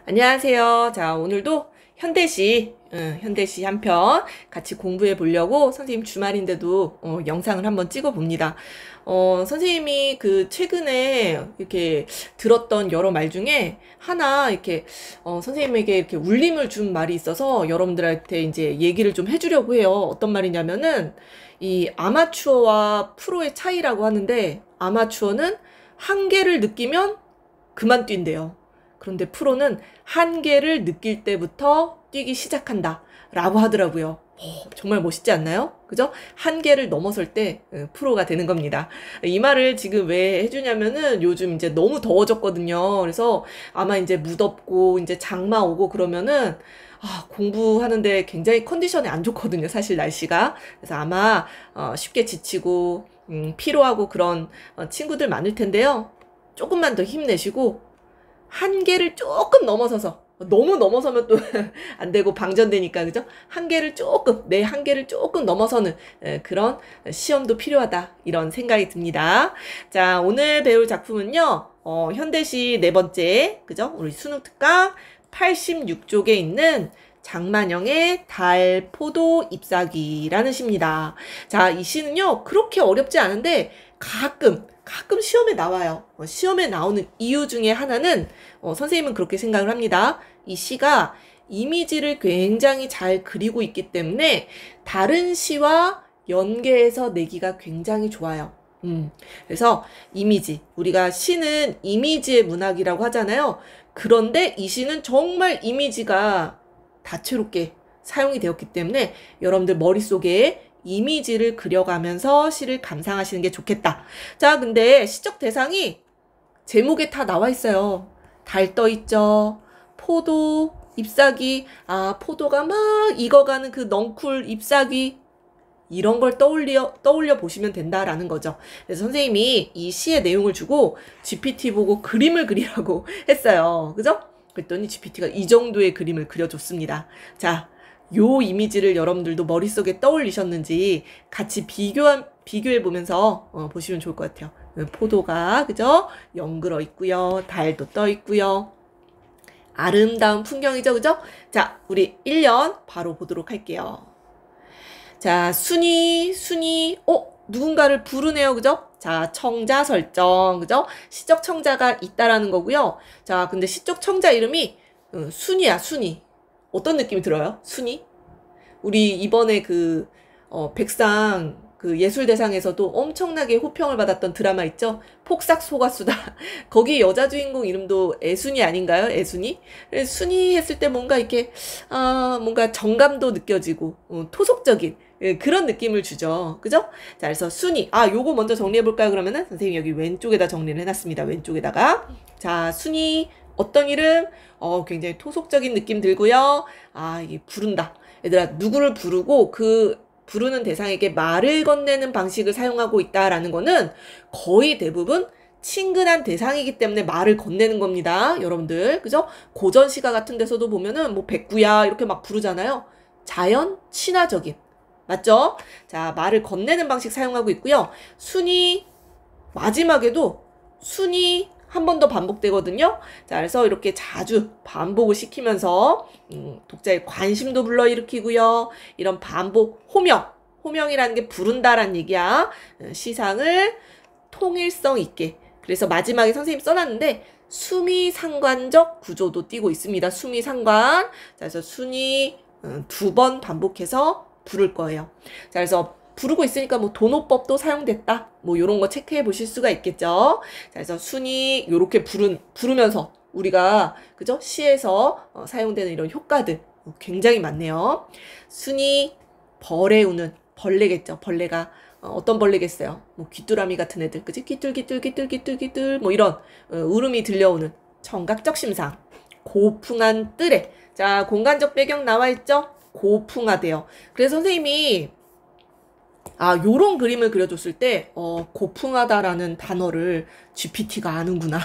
안녕하세요. 자, 오늘도 현대시 한 편 같이 공부해 보려고 선생님 주말인데도 영상을 한번 찍어 봅니다. 선생님이 그 최근에 이렇게 들었던 여러 말 중에 하나 이렇게 선생님에게 이렇게 울림을 준 말이 있어서 여러분들한테 이제 얘기를 좀 해주려고 해요. 어떤 말이냐면은 이 아마추어와 프로의 차이라고 하는데, 아마추어는 한계를 느끼면 그만 뛴대요. 그런데 프로는 한계를 느낄 때부터 뛰기 시작한다 라고 하더라고요. 정말 멋있지 않나요? 그죠? 한계를 넘어설 때 프로가 되는 겁니다. 이 말을 지금 왜 해주냐면은 요즘 이제 너무 더워졌거든요. 그래서 아마 이제 무덥고 이제 장마 오고 그러면은 공부하는데 굉장히 컨디션이 안 좋거든요. 사실 날씨가. 그래서 아마 쉽게 지치고 피로하고 그런 친구들 많을 텐데요. 조금만 더 힘내시고 한계를 조금 넘어서서, 너무 넘어서면 또 안 되고 방전되니까, 그죠? 내 한계를 조금 넘어서는 그런 시험도 필요하다, 이런 생각이 듭니다. 자, 오늘 배울 작품은요, 현대시 네 번째, 그죠? 우리 수능 특강 86쪽에 있는 장만영의 달, 포도, 잎사귀라는 시입니다. 자, 이 시는요, 그렇게 어렵지 않은데 가끔 시험에 나와요. 시험에 나오는 이유 중에 하나는 선생님은 그렇게 생각을 합니다. 이 시가 이미지를 굉장히 잘 그리고 있기 때문에 다른 시와 연계해서 내기가 굉장히 좋아요. 그래서 우리가 시는 이미지의 문학이라고 하잖아요. 그런데 이 시는 정말 이미지가 다채롭게 사용이 되었기 때문에 여러분들 머릿속에 이미지를 그려가면서 시를 감상하시는 게 좋겠다. 자, 근데 시적 대상이 제목에 다 나와 있어요. 달 떠 있죠. 포도, 잎사귀. 포도가 막 익어가는 그 넝쿨 잎사귀. 이런 걸 떠올려 보시면 된다라는 거죠. 그래서 선생님이 이 시의 내용을 주고 GPT 보고 그림을 그리라고 했어요. 그죠? 그랬더니 GPT가 이 정도의 그림을 그려줬습니다. 자, 요 이미지를 여러분들도 머릿속에 떠올리셨는지 같이 비교해 보면서 보시면 좋을 것 같아요. 포도가, 그죠? 연그러 있고요. 달도 떠 있고요. 아름다운 풍경이죠, 그죠? 자, 우리 1년 바로 보도록 할게요. 자, 순이, 누군가를 부르네요, 그죠? 자, 청자 설정, 그죠? 시적 청자가 있다라는 거고요. 자, 근데 시적 청자 이름이 순이야, 순이. 어떤 느낌이 들어요? 순이? 우리 이번에 백상 예술대상에서도 엄청나게 호평을 받았던 드라마 있죠? 폭삭 속았수다. 거기 여자 주인공 이름도 애순이 아닌가요? 애순이? 순이 했을 때 뭔가 이렇게, 뭔가 정감도 느껴지고, 토속적인, 그런 느낌을 주죠. 그죠? 자, 그래서 순이. 요거 먼저 정리해볼까요? 그러면은, 선생님이 여기 왼쪽에다 정리를 해놨습니다. 왼쪽에다가. 자, 순이. 어떤 이름? 굉장히 토속적인 느낌 들고요. 이게 부른다. 얘들아, 누구를 부르고 부르는 대상에게 말을 건네는 방식을 사용하고 있다라는 거는 거의 대부분 친근한 대상이기 때문에 말을 건네는 겁니다. 여러분들. 그죠? 고전 시가 같은 데서도 보면은 뭐 백구야 이렇게 막 부르잖아요. 자연 친화적인. 맞죠? 자, 말을 건네는 방식 사용하고 있고요. 마지막에도 순이 한 번 더 반복되거든요. 자, 그래서 이렇게 자주 반복을 시키면서 독자의 관심도 불러일으키고요. 이런 반복, 호명이라는 게 부른다라는 얘기야. 시상을 통일성 있게. 그래서 마지막에 선생님 써놨는데 수미상관적 구조도 띄고 있습니다. 수미상관. 자, 그래서 순이 2번 반복해서 부를 거예요. 자, 그래서 부르고 있으니까 뭐 도노법도 사용됐다. 뭐 요런 거 체크해 보실 수가 있겠죠. 자, 그래서 순이 요렇게 부르면서 우리가 그죠? 시에서 사용되는 이런 효과들 굉장히 많네요. 순이 벌에 우는 벌레겠죠. 벌레가 어떤 벌레겠어요? 뭐 귀뚜라미 같은 애들, 그지? 기뚤 뭐 이런 울음이 들려오는 청각적 심상. 고풍한 뜰에. 자, 공간적 배경 나와 있죠? 고풍하대요. 그래서 선생님이 요런 그림을 그려줬을 때, 고풍하다라는 단어를 GPT가 아는구나.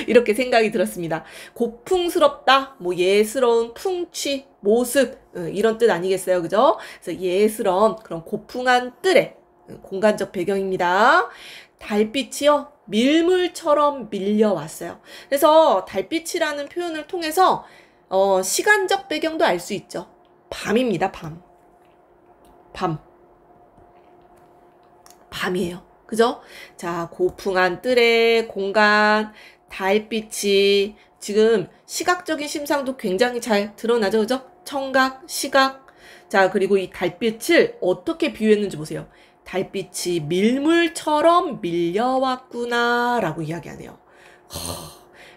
이렇게 생각이 들었습니다. 고풍스럽다, 뭐 예스러운 풍취, 모습, 이런 뜻 아니겠어요? 그죠? 그래서 예스러운 그런 고풍한 뜰의 공간적 배경입니다. 달빛이요, 밀물처럼 밀려왔어요. 그래서 달빛이라는 표현을 통해서 시간적 배경도 알 수 있죠. 밤입니다, 밤. 밤이에요. 그죠? 자, 고풍한 뜰의 공간, 달빛이 지금 시각적인 심상도 굉장히 잘 드러나죠. 그죠? 청각, 시각. 자, 그리고 이 달빛을 어떻게 비유했는지 보세요. 달빛이 밀물처럼 밀려왔구나 라고 이야기하네요.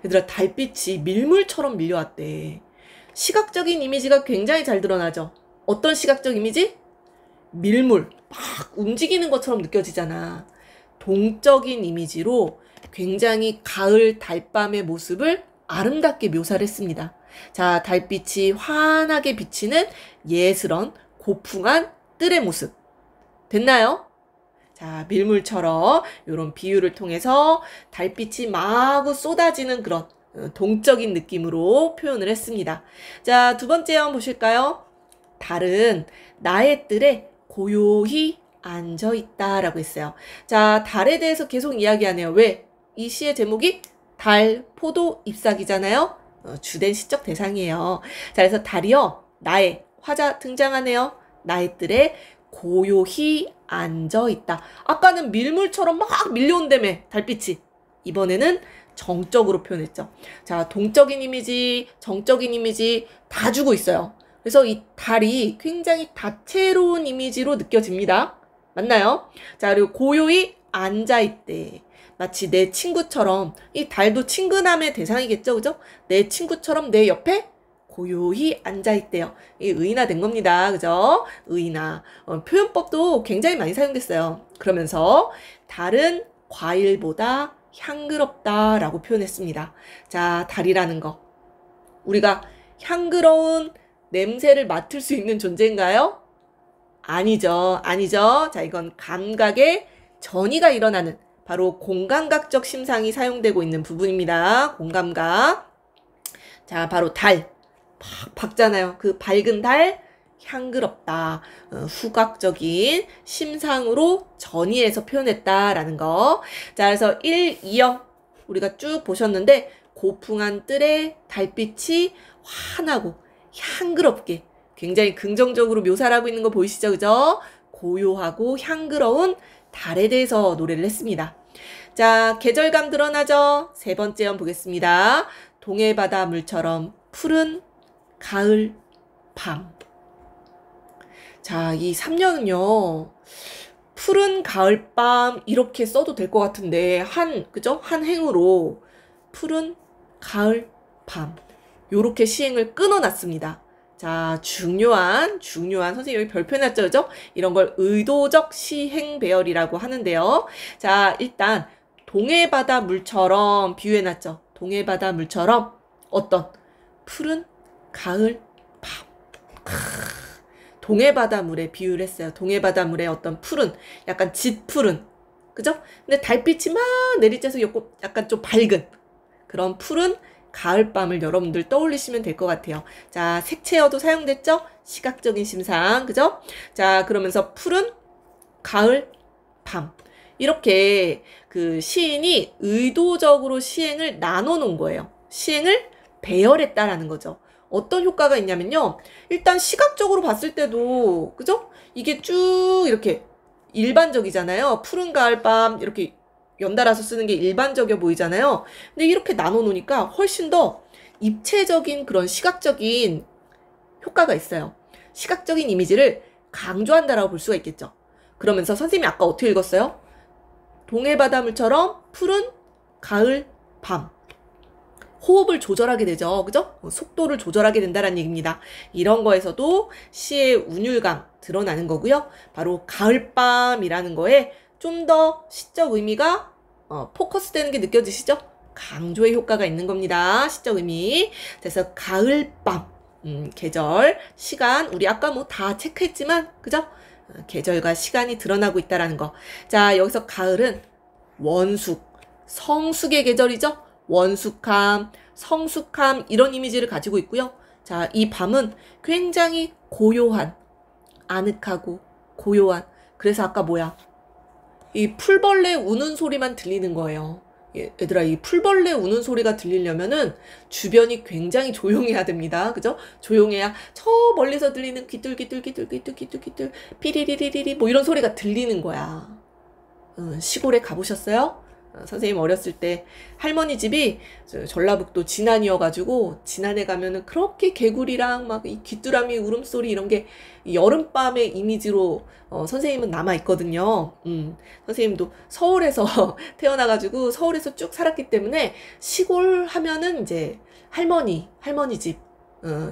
얘들아, 달빛이 밀물처럼 밀려왔대. 시각적인 이미지가 굉장히 잘 드러나죠. 어떤 시각적 이미지? 밀물, 막 움직이는 것처럼 느껴지잖아. 동적인 이미지로 굉장히 가을 달밤의 모습을 아름답게 묘사를 했습니다. 자, 달빛이 환하게 비치는 예스런 고풍한 뜰의 모습. 됐나요? 자, 밀물처럼 이런 비유를 통해서 달빛이 마구 쏟아지는 그런 동적인 느낌으로 표현을 했습니다. 자, 두 번째 한번 보실까요? 달은 나의 뜰에 고요히 앉아있다 라고 했어요. 자, 달에 대해서 계속 이야기하네요. 왜? 이 시의 제목이 달, 포도, 잎사귀잖아요. 주된 시적 대상이에요. 자, 그래서 달이요, 나의, 화자 등장하네요. 나의 뜰에 고요히 앉아있다. 아까는 밀물처럼 막 밀려온다며, 달빛이. 이번에는 정적으로 표현했죠. 자, 동적인 이미지, 정적인 이미지 다 주고 있어요. 그래서 이 달이 굉장히 다채로운 이미지로 느껴집니다. 맞나요? 자, 그리고 고요히 앉아있대. 마치 내 친구처럼, 이 달도 친근함의 대상이겠죠, 그죠? 내 친구처럼 내 옆에 고요히 앉아있대요. 이 의인화된 겁니다, 그죠? 의인화. 표현법도 굉장히 많이 사용됐어요. 그러면서 달은 과일보다 향그럽다라고 표현했습니다. 자, 달이라는 거. 우리가 향그러운 냄새를 맡을 수 있는 존재인가요? 아니죠. 아니죠. 자, 이건 감각의 전이가 일어나는 바로 공감각적 심상이 사용되고 있는 부분입니다. 공감각. 자, 바로 달. 팍 밝잖아요. 그 밝은 달, 향그럽다. 후각적인 심상으로 전이해서 표현했다라는 거. 자, 그래서 1, 2형 우리가 쭉 보셨는데 고풍한 뜰에 달빛이 환하고 향그럽게 굉장히 긍정적으로 묘사를 하고 있는 거 보이시죠? 그죠? 고요하고 향그러운 달에 대해서 노래를 했습니다. 자, 계절감 드러나죠? 세 번째 연 보겠습니다. 동해바다 물처럼 푸른 가을 밤. 자, 이 3년은요, 푸른 가을밤 이렇게 써도 될 것 같은데, 그죠? 한 행으로 푸른 가을밤. 요렇게 시행을 끊어놨습니다. 자, 중요한 선생님 여기 별표 해놨죠, 그죠? 이런 걸 의도적 시행 배열이라고 하는데요. 자, 일단 동해바다 물처럼 비유해놨죠. 동해바다 물처럼 어떤 푸른 가을 밤. 동해바다 물에 비유를 했어요. 동해바다 물에 어떤 푸른, 약간 짙푸른, 그죠? 근데 달빛이 막 내리쬐서 약간 좀 밝은 그런 푸른 가을밤을 여러분들 떠올리시면 될 것 같아요. 자, 색채어도 사용됐죠? 시각적인 심상, 그죠? 자, 그러면서 푸른 가을 밤. 이렇게 그 시인이 의도적으로 시행을 나눠 놓은 거예요. 시행을 배열했다라는 거죠. 어떤 효과가 있냐면요. 일단 시각적으로 봤을 때도, 그죠? 이게 쭉 이렇게 일반적이잖아요. 푸른 가을밤 이렇게 연달아서 쓰는 게 일반적이어 보이잖아요. 근데 이렇게 나눠 놓으니까 훨씬 더 입체적인 그런 시각적인 효과가 있어요. 시각적인 이미지를 강조한다라고 볼 수가 있겠죠. 그러면서 선생님이 아까 어떻게 읽었어요? 동해바다물처럼 푸른 가을 밤. 호흡을 조절하게 되죠. 그죠? 속도를 조절하게 된다는 얘기입니다. 이런 거에서도 시의 운율감 드러나는 거고요. 바로 가을밤이라는 거에 좀 더 시적 의미가 포커스 되는 게 느껴지시죠? 강조의 효과가 있는 겁니다. 시적 의미. 그래서 가을밤, 계절, 시간, 우리 아까 뭐 다 체크했지만, 그죠? 계절과 시간이 드러나고 있다라는 거. 자, 여기서 가을은 원숙, 성숙의 계절이죠? 원숙함, 성숙함, 이런 이미지를 가지고 있고요. 자, 이 밤은 굉장히 고요한, 아늑하고 고요한. 그래서 아까 뭐야? 이 풀벌레 우는 소리만 들리는 거예요. 얘들아, 이 풀벌레 우는 소리가 들리려면은 주변이 굉장히 조용해야 됩니다. 그죠? 조용해야 저 멀리서 들리는 귀뚤귀뚤귀뚤귀뚤귀뚤귀뚤 피리리리리리 뭐 이런 소리가 들리는 거야. 시골에 가보셨어요? 선생님 어렸을 때 할머니 집이 전라북도 진안이어가지고 진안에 가면은 그렇게 개구리랑 막 이 귀뚜라미 울음소리 이런 게 여름밤의 이미지로 선생님은 남아있거든요. 선생님도 서울에서 태어나가지고 서울에서 쭉 살았기 때문에 시골 하면은 이제 할머니 집,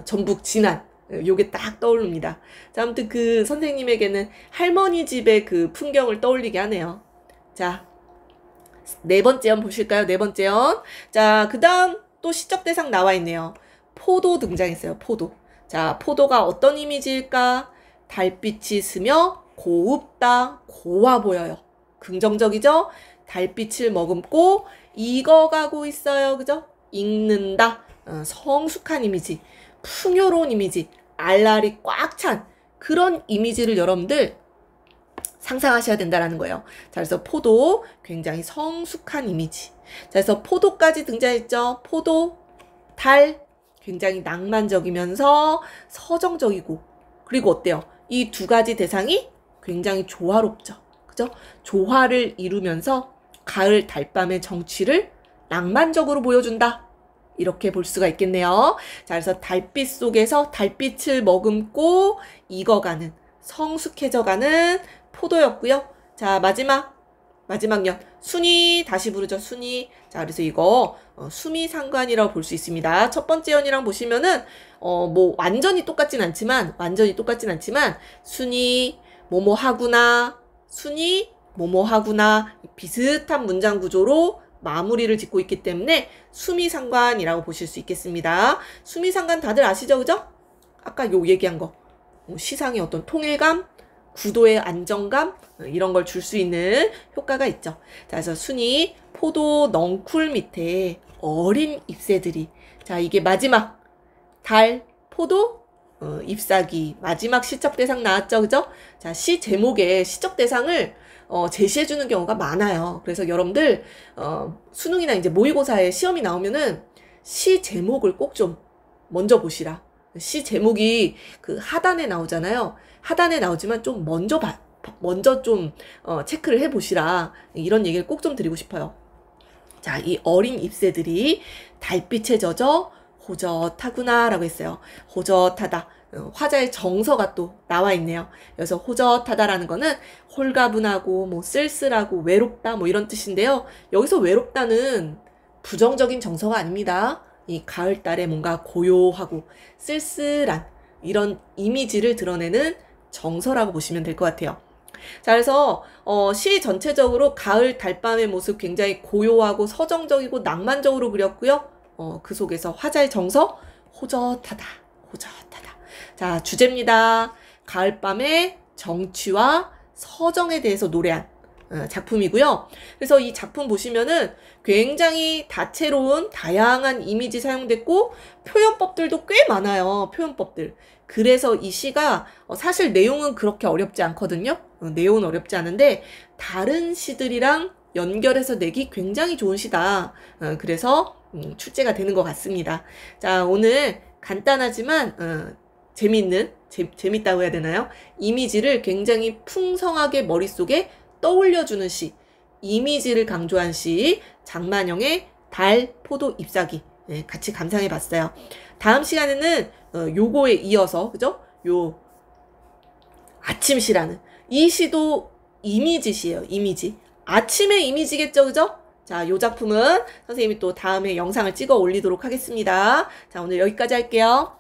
전북 진안 요게 딱 떠오릅니다. 자, 아무튼 그 선생님에게는 할머니 집의 그 풍경을 떠올리게 하네요. 자, 네 번째 연 보실까요? 네 번째 연. 자, 그 다음 또 시적 대상 나와 있네요. 포도 등장했어요. 포도. 자, 포도가 어떤 이미지일까? 달빛이 스며 고웁다, 고와 보여요. 긍정적이죠? 달빛을 머금고 익어가고 있어요. 그죠? 익는다. 성숙한 이미지, 풍요로운 이미지, 알알이 꽉 찬 그런 이미지를 여러분들 상상하셔야 된다라는 거예요. 자, 그래서 포도, 굉장히 성숙한 이미지. 자, 그래서 포도까지 등장했죠. 포도, 달, 굉장히 낭만적이면서 서정적이고, 그리고 어때요? 이 두 가지 대상이 굉장히 조화롭죠. 그죠? 조화를 이루면서 가을 달밤의 정취를 낭만적으로 보여준다. 이렇게 볼 수가 있겠네요. 자, 그래서 달빛 속에서 달빛을 머금고 익어가는, 성숙해져가는 포도였고요. 자, 마지막 연 순이 다시 부르죠. 순이. 자, 그래서 이거 수미상관이라고 볼 수 있습니다. 첫 번째 연이랑 보시면은 뭐 완전히 똑같진 않지만 순이 뭐뭐하구나, 순이 뭐뭐하구나 비슷한 문장 구조로 마무리를 짓고 있기 때문에 수미상관이라고 보실 수 있겠습니다. 수미상관 다들 아시죠? 그죠? 아까 요 얘기한 거. 시상의 어떤 통일감, 구도의 안정감 이런 걸 줄 수 있는 효과가 있죠. 자, 그래서 순이 포도 넝쿨 밑에 어린 잎새들이, 자, 이게 마지막 달 포도 잎사귀 마지막 시적 대상 나왔죠. 그죠? 자, 시 제목에 시적 대상을 제시해 주는 경우가 많아요. 그래서 여러분들 수능이나 이제 모의고사에 시험이 나오면은 시 제목을 꼭 좀 먼저 보시라. 시 제목이 그 하단에 나오잖아요. 하단에 나오지만 좀 먼저 좀 체크를 해 보시라. 이런 얘기를 꼭 좀 드리고 싶어요. 자, 이 어린 잎새들이 달빛에 젖어 호젓하구나 라고 했어요. 호젓하다. 화자의 정서가 또 나와 있네요. 그래서 호젓하다라는 거는 홀가분하고 뭐 쓸쓸하고 외롭다 뭐 이런 뜻인데요. 여기서 외롭다는 부정적인 정서가 아닙니다. 이 가을달에 뭔가 고요하고 쓸쓸한 이런 이미지를 드러내는 정서라고 보시면 될 것 같아요. 자, 그래서 시 전체적으로 가을 달밤의 모습 굉장히 고요하고 서정적이고 낭만적으로 그렸고요. 그 속에서 화자의 정서 호젓하다. 자, 주제입니다. 가을밤의 정취와 서정에 대해서 노래한 작품이고요. 그래서 이 작품 보시면은 굉장히 다채로운 다양한 이미지 사용됐고 표현법들도 꽤 많아요. 표현법들. 그래서 이 시가 사실 내용은 그렇게 어렵지 않거든요. 내용은 어렵지 않은데 다른 시들이랑 연결해서 내기 굉장히 좋은 시다. 그래서 출제가 되는 것 같습니다. 자, 오늘 간단하지만 재밌다고 해야 되나요? 이미지를 굉장히 풍성하게 머릿속에 떠올려주는 시, 이미지를 강조한 시, 장만영의 달, 포도, 잎사귀 같이 감상해 봤어요. 다음 시간에는 요거에 이어서 그죠? 요 아침시라는 이 시도 이미지 시예요. 이미지. 아침의 이미지겠죠, 그죠? 자, 요 작품은 선생님이 또 다음에 영상을 찍어 올리도록 하겠습니다. 자, 오늘 여기까지 할게요.